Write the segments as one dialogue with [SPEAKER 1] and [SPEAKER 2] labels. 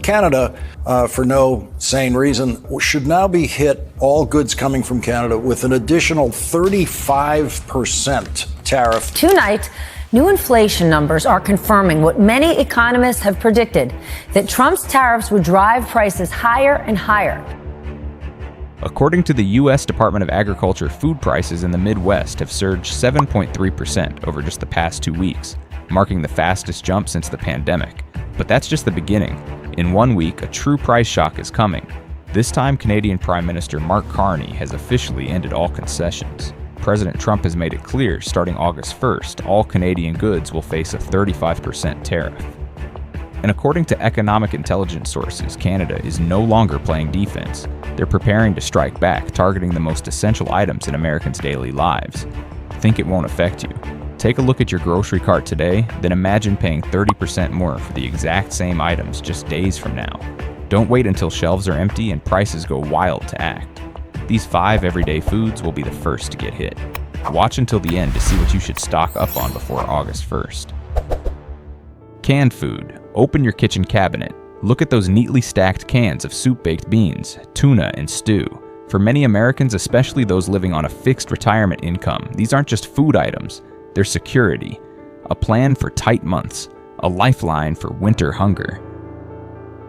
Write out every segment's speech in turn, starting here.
[SPEAKER 1] Canada, for no sane reason, should now be hit, all goods coming from Canada, with an additional 35% tariff.
[SPEAKER 2] Tonight, new inflation numbers are confirming what many economists have predicted, that Trump's tariffs would drive prices higher and higher.
[SPEAKER 3] According to the U.S. Department of Agriculture, food prices in the Midwest have surged 7.3% over just the past 2 weeks, marking the fastest jump since the pandemic. But that's just the beginning. In 1 week, a true price shock is coming. This time, Canadian Prime Minister Mark Carney has officially ended all concessions. President Trump has made it clear, starting August 1st, all Canadian goods will face a 35% tariff. And according to economic intelligence sources, Canada is no longer playing defense. They're preparing to strike back, targeting the most essential items in Americans' daily lives. Think it won't affect you? Take a look at your grocery cart today, then imagine paying 30% more for the exact same items just days from now. Don't wait until shelves are empty and prices go wild to act. These 5 everyday foods will be the first to get hit. Watch until the end to see what you should stock up on before August 1st. Canned food. Open your kitchen cabinet. Look at those neatly stacked cans of soup-baked beans, tuna, and stew. For many Americans, especially those living on a fixed retirement income, these aren't just food items, they're security. A plan for tight months, a lifeline for winter hunger.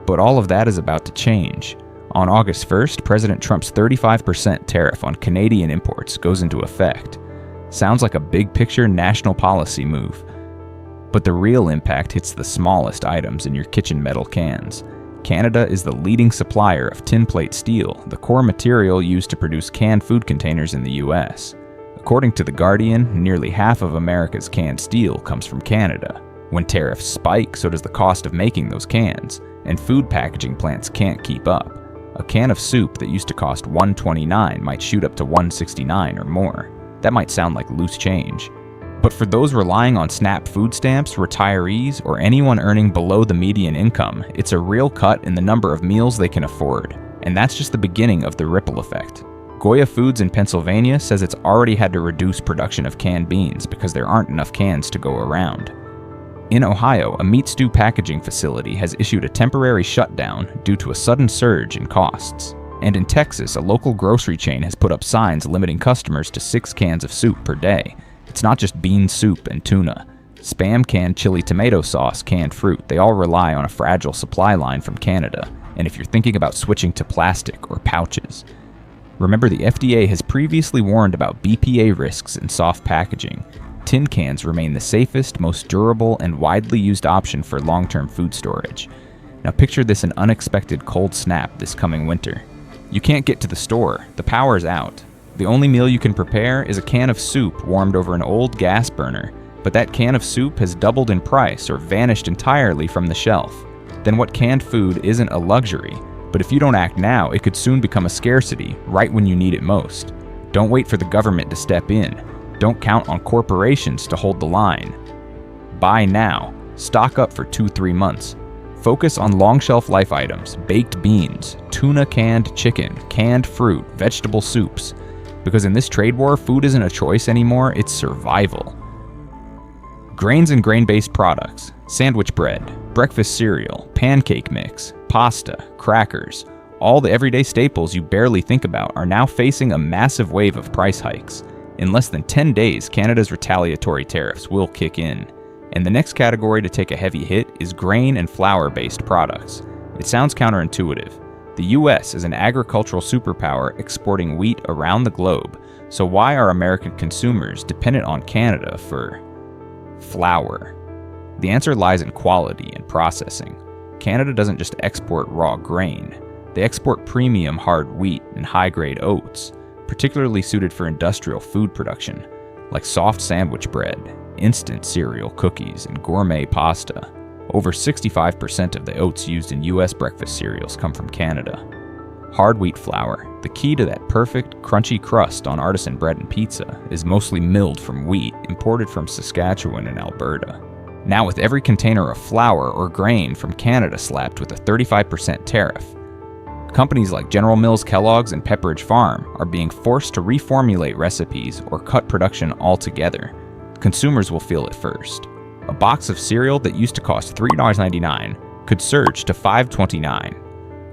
[SPEAKER 3] But all of that is about to change. On August 1st, President Trump's 35% tariff on Canadian imports goes into effect. Sounds like a big-picture national policy move. But the real impact hits the smallest items in your kitchen metal cans. Canada is the leading supplier of tin plate steel, the core material used to produce canned food containers in the US. According to The Guardian, nearly half of America's canned steel comes from Canada. When tariffs spike, so does the cost of making those cans, and food packaging plants can't keep up. A can of soup that used to cost $1.29 might shoot up to $1.69 or more. That might sound like loose change. But for those relying on SNAP food stamps, retirees, or anyone earning below the median income, it's a real cut in the number of meals they can afford. And that's just the beginning of the ripple effect. Goya Foods in Pennsylvania says it's already had to reduce production of canned beans because there aren't enough cans to go around. In Ohio, a meat stew packaging facility has issued a temporary shutdown due to a sudden surge in costs. And in Texas, a local grocery chain has put up signs limiting customers to 6 cans of soup per day. It's not just bean soup and tuna. Spam canned chili tomato sauce, canned fruit, they all rely on a fragile supply line from Canada. And if you're thinking about switching to plastic or pouches, remember the FDA has previously warned about BPA risks in soft packaging. Tin cans remain the safest, most durable, and widely used option for long-term food storage. Now picture this an unexpected cold snap this coming winter. You can't get to the store, the power's out. The only meal you can prepare is a can of soup warmed over an old gas burner, but that can of soup has doubled in price or vanished entirely from the shelf. Then what canned food isn't a luxury, but if you don't act now, it could soon become a scarcity right when you need it most. Don't wait for the government to step in. Don't count on corporations to hold the line. Buy now. Stock up for 2-3 months. Focus on long shelf life items, baked beans, tuna canned chicken, canned fruit, vegetable soups. Because in this trade war, food isn't a choice anymore, it's survival. Grains and grain-based products, sandwich bread, breakfast cereal, pancake mix, pasta, crackers, all the everyday staples you barely think about are now facing a massive wave of price hikes. In less than 10 days, Canada's retaliatory tariffs will kick in. And the next category to take a heavy hit is grain and flour-based products. It sounds counterintuitive. The US is an agricultural superpower exporting wheat around the globe, so why are American consumers dependent on Canada for flour? The answer lies in quality and processing. Canada doesn't just export raw grain, they export premium hard wheat and high-grade oats, particularly suited for industrial food production, like soft sandwich bread, instant cereal cookies, and gourmet pasta. Over 65% of the oats used in US breakfast cereals come from Canada. Hard wheat flour, the key to that perfect, crunchy crust on artisan bread and pizza, is mostly milled from wheat imported from Saskatchewan and Alberta. Now with every container of flour or grain from Canada slapped with a 35% tariff, companies like General Mills, Kellogg's, and Pepperidge Farm are being forced to reformulate recipes or cut production altogether. Consumers will feel it first. A box of cereal that used to cost $3.99 could surge to $5.29.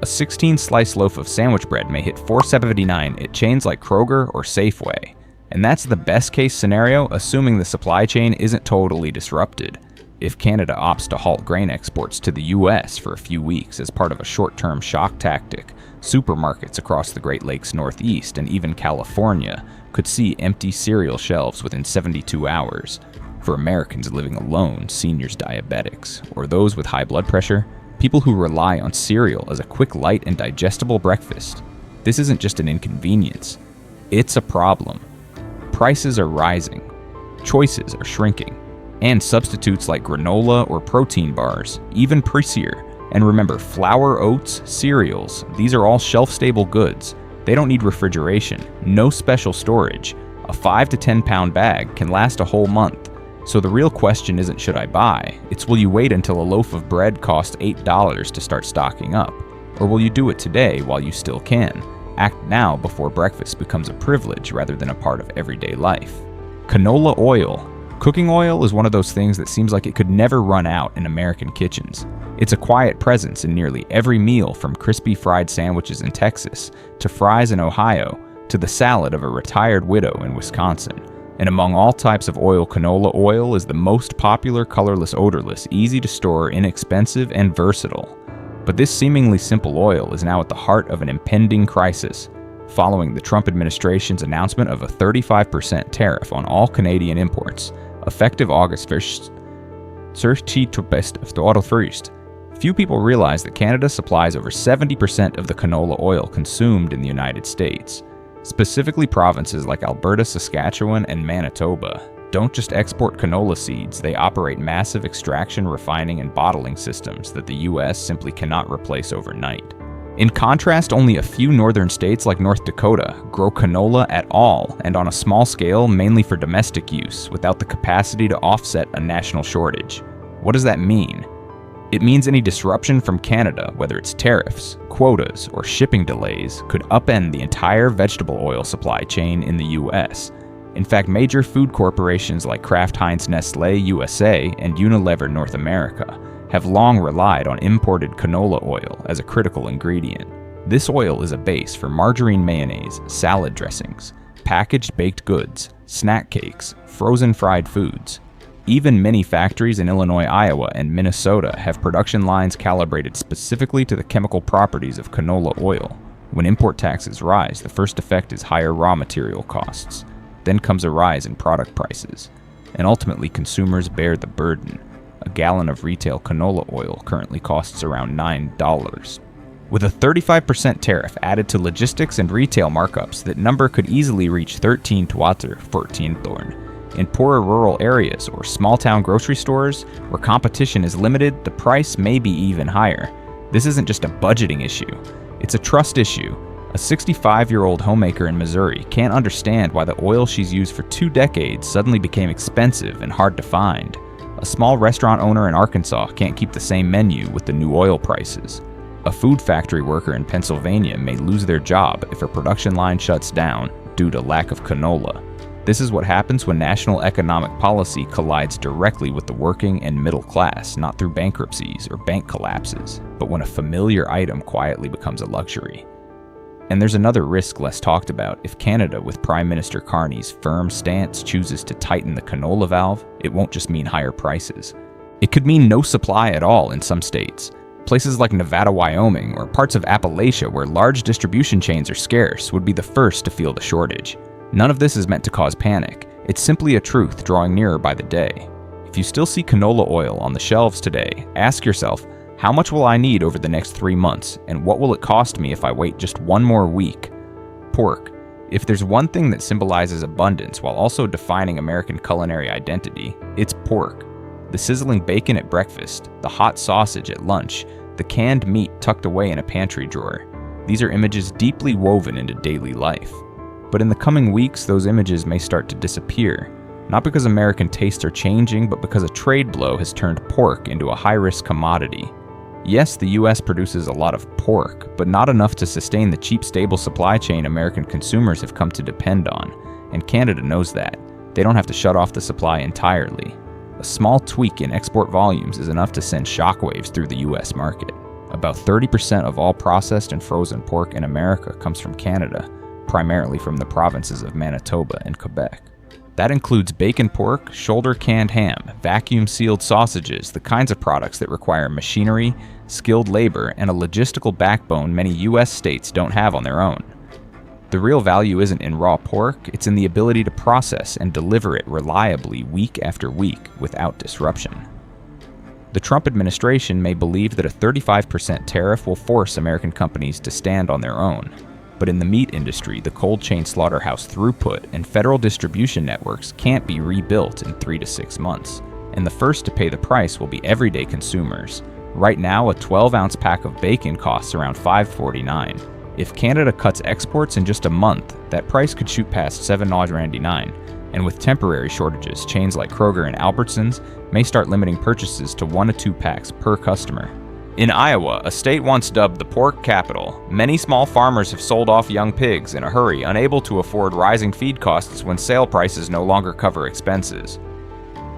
[SPEAKER 3] A 16-slice loaf of sandwich bread may hit $4.79 at chains like Kroger or Safeway. And that's the best-case scenario, assuming the supply chain isn't totally disrupted. If Canada opts to halt grain exports to the U.S. for a few weeks as part of a short-term shock tactic, supermarkets across the Great Lakes Northeast and even California could see empty cereal shelves within 72 hours. For Americans living alone, seniors, diabetics, or those with high blood pressure, people who rely on cereal as a quick, light, and digestible breakfast, this isn't just an inconvenience. It's a problem. Prices are rising, choices are shrinking, and substitutes like granola or protein bars, even pricier. And remember, flour, oats, cereals, these are all shelf-stable goods. They don't need refrigeration, no special storage. A 5 to 10 pound bag can last a whole month. So the real question isn't should I buy, it's will you wait until a loaf of bread costs $8 to start stocking up? Or will you do it today while you still can? Act now before breakfast becomes a privilege rather than a part of everyday life. Canola oil. Cooking oil is one of those things that seems like it could never run out in American kitchens. It's a quiet presence in nearly every meal, from crispy fried sandwiches in Texas, to fries in Ohio, to the salad of a retired widow in Wisconsin. And among all types of oil, canola oil is the most popular, colorless, odorless, easy to store, inexpensive, and versatile. But this seemingly simple oil is now at the heart of an impending crisis, following the Trump administration's announcement of a 35% tariff on all Canadian imports, effective August 1st. Few people realize that Canada supplies over 70% of the canola oil consumed in the United States. Specifically, provinces like Alberta, Saskatchewan, and Manitoba don't just export canola seeds, they operate massive extraction, refining, and bottling systems that the U.S. simply cannot replace overnight. In contrast, only a few northern states like North Dakota grow canola at all, and on a small scale, mainly for domestic use, without the capacity to offset a national shortage. What does that mean? It means any disruption from Canada, whether it's tariffs, quotas, or shipping delays, could upend the entire vegetable oil supply chain in the U.S. In fact, major food corporations like Kraft Heinz Nestlé USA and Unilever North America have long relied on imported canola oil as a critical ingredient. This oil is a base for margarine mayonnaise, salad dressings, packaged baked goods, snack cakes, frozen fried foods. Even many factories in Illinois, Iowa, and Minnesota have production lines calibrated specifically to the chemical properties of canola oil. When import taxes rise, the first effect is higher raw material costs. Then comes a rise in product prices, and ultimately consumers bear the burden. A gallon of retail canola oil currently costs around $9. With a 35% tariff added to logistics and retail markups, that number could easily reach $13 In poorer rural areas or small-town grocery stores where competition is limited, the price may be even higher. This isn't just a budgeting issue, it's a trust issue. A 65-year-old homemaker in Missouri can't understand why the oil she's used for 2 decades suddenly became expensive and hard to find. A small restaurant owner in Arkansas can't keep the same menu with the new oil prices. A food factory worker in Pennsylvania may lose their job if a production line shuts down due to lack of canola. This is what happens when national economic policy collides directly with the working and middle class, not through bankruptcies or bank collapses, but when a familiar item quietly becomes a luxury. And there's another risk less talked about. If Canada, with Prime Minister Carney's firm stance, chooses to tighten the canola valve, it won't just mean higher prices. It could mean no supply at all in some states. Places like Nevada, Wyoming, or parts of Appalachia where large distribution chains are scarce would be the first to feel the shortage. None of this is meant to cause panic. It's simply a truth drawing nearer by the day. If you still see canola oil on the shelves today, ask yourself, how much will I need over the next 3 months, and what will it cost me if I wait just 1 more week? Pork. If there's one thing that symbolizes abundance while also defining American culinary identity, it's pork. The sizzling bacon at breakfast, the hot sausage at lunch, the canned meat tucked away in a pantry drawer. These are images deeply woven into daily life. But in the coming weeks, those images may start to disappear. Not because American tastes are changing, but because a trade blow has turned pork into a high-risk commodity. Yes, the US produces a lot of pork, but not enough to sustain the cheap, stable supply chain American consumers have come to depend on. And Canada knows that. They don't have to shut off the supply entirely. a small tweak in export volumes is enough to send shockwaves through the U.S. market. About 30% of all processed and frozen pork in America comes from Canada, primarily from the provinces of Manitoba and Quebec. That includes bacon pork, shoulder canned ham, vacuum-sealed sausages, the kinds of products that require machinery, skilled labor, and a logistical backbone many U.S. states don't have on their own. The real value isn't in raw pork, it's in the ability to process and deliver it reliably week after week without disruption. The Trump administration may believe that a 35% tariff will force American companies to stand on their own. But in the meat industry, the cold chain slaughterhouse throughput and federal distribution networks can't be rebuilt in 3 to 6 months, and the first to pay the price will be everyday consumers. Right now, a 12-ounce pack of bacon costs around $5.49. If Canada cuts exports in just a month, that price could shoot past $7.99, and with temporary shortages, chains like Kroger and Albertsons may start limiting purchases to 1 to 2 packs per customer. In Iowa, a state once dubbed the pork capital, many small farmers have sold off young pigs in a hurry, unable to afford rising feed costs when sale prices no longer cover expenses.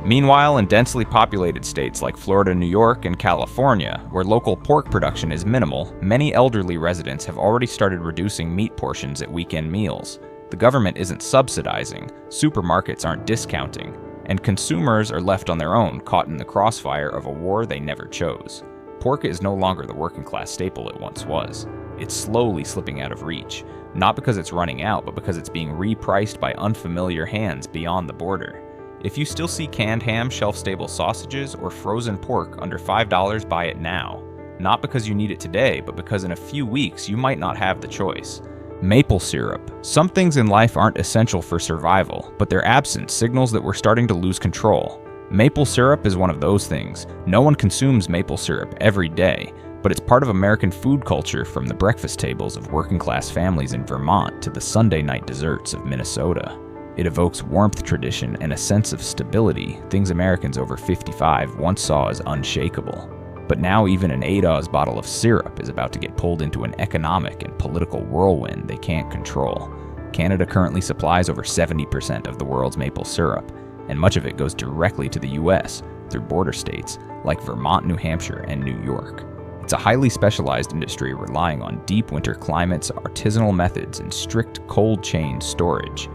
[SPEAKER 3] Meanwhile, in densely populated states like Florida, New York, and California, where local pork production is minimal, many elderly residents have already started reducing meat portions at weekend meals. The government isn't subsidizing, supermarkets aren't discounting, and consumers are left on their own, caught in the crossfire of a war they never chose. Pork is no longer the working class staple it once was. It's slowly slipping out of reach, not because it's running out, but because it's being repriced by unfamiliar hands beyond the border. If you still see canned ham, shelf-stable sausages, or frozen pork under $5, buy it now. Not because you need it today, but because in a few weeks you might not have the choice. Maple syrup. Some things in life aren't essential for survival, but their absence signals that we're starting to lose control. Maple syrup is one of those things. No one consumes maple syrup every day, but it's part of American food culture, from the breakfast tables of working-class families in Vermont to the Sunday night desserts of Minnesota. It evokes warmth, tradition, and a sense of stability, things Americans over 55 once saw as unshakable. But now even an 8 bottle of syrup is about to get pulled into an economic and political whirlwind they can't control. Canada currently supplies over 70% of the world's maple syrup, and much of it goes directly to the U.S. through border states like Vermont, New Hampshire, and New York. It's a highly specialized industry relying on deep winter climates, artisanal methods, and strict cold chain storage.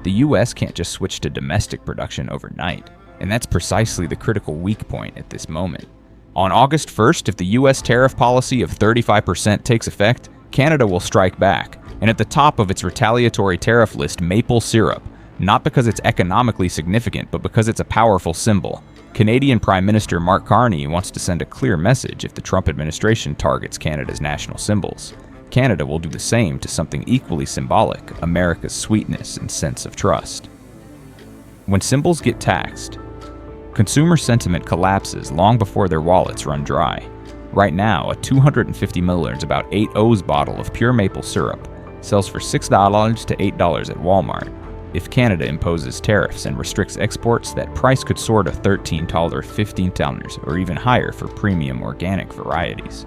[SPEAKER 3] The U.S. can't just switch to domestic production overnight, and that's precisely the critical weak point at this moment. On August 1st, if the U.S. tariff policy of 35% takes effect, Canada will strike back, and at the top of its retaliatory tariff list, maple syrup. Not because it's economically significant, but because it's a powerful symbol. Canadian Prime Minister Mark Carney wants to send a clear message if the Trump administration targets Canada's national symbols. Canada will do the same to something equally symbolic, America's sweetness and sense of trust. When symbols get taxed, consumer sentiment collapses long before their wallets run dry. Right now, a 250 milliliters, about 8 O's bottle of pure maple syrup sells for $6 to $8 at Walmart. If Canada imposes tariffs and restricts exports, that price could soar to $13, $15, or even higher for premium organic varieties.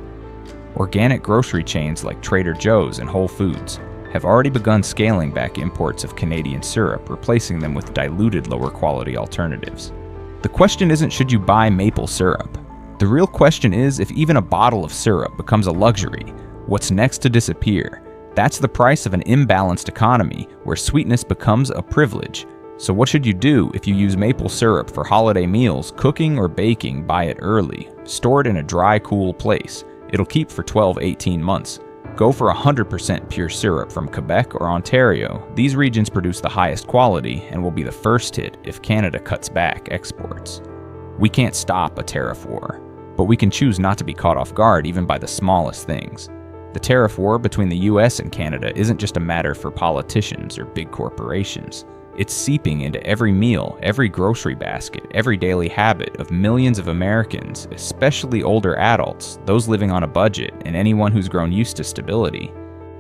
[SPEAKER 3] Organic grocery chains like Trader Joe's and Whole Foods have already begun scaling back imports of Canadian syrup, replacing them with diluted, lower quality alternatives. The question isn't should you buy maple syrup. The real question is if even a bottle of syrup becomes a luxury, what's next to disappear? That's the price of an imbalanced economy where sweetness becomes a privilege. So what should you do if you use maple syrup for holiday meals? Cooking or baking, buy it early. Store it in a dry, cool place. It'll keep for 12-18 months. Go for 100% pure syrup from Quebec or Ontario. These regions produce the highest quality and will be the first hit if Canada cuts back exports. We can't stop a tariff war, but we can choose not to be caught off guard even by the smallest things. The tariff war between the US and Canada isn't just a matter for politicians or big corporations. It's seeping into every meal, every grocery basket, every daily habit of millions of Americans, especially older adults, those living on a budget, and anyone who's grown used to stability.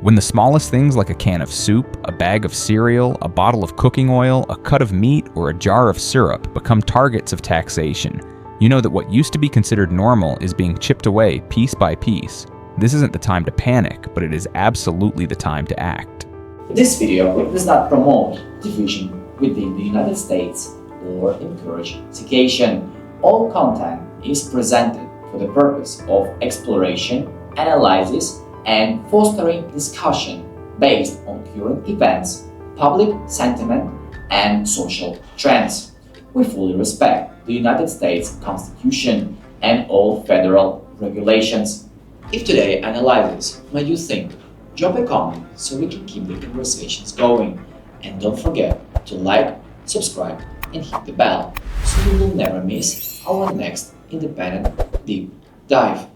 [SPEAKER 3] When the smallest things like a can of soup, a bag of cereal, a bottle of cooking oil, a cut of meat, or a jar of syrup become targets of taxation, you know that what used to be considered normal is being chipped away piece by piece. This isn't the time to panic, but it is absolutely the time to act.
[SPEAKER 4] This video does not promote division within the United States or encourage citation. All content is presented for the purpose of exploration, analysis, and fostering discussion based on current events, public sentiment, and social trends. We fully respect the United States Constitution and all federal regulations. If today's analysis made you think, drop a comment so we can keep the conversations going. And don't forget to like, subscribe, and hit the bell so you will never miss our next independent deep dive.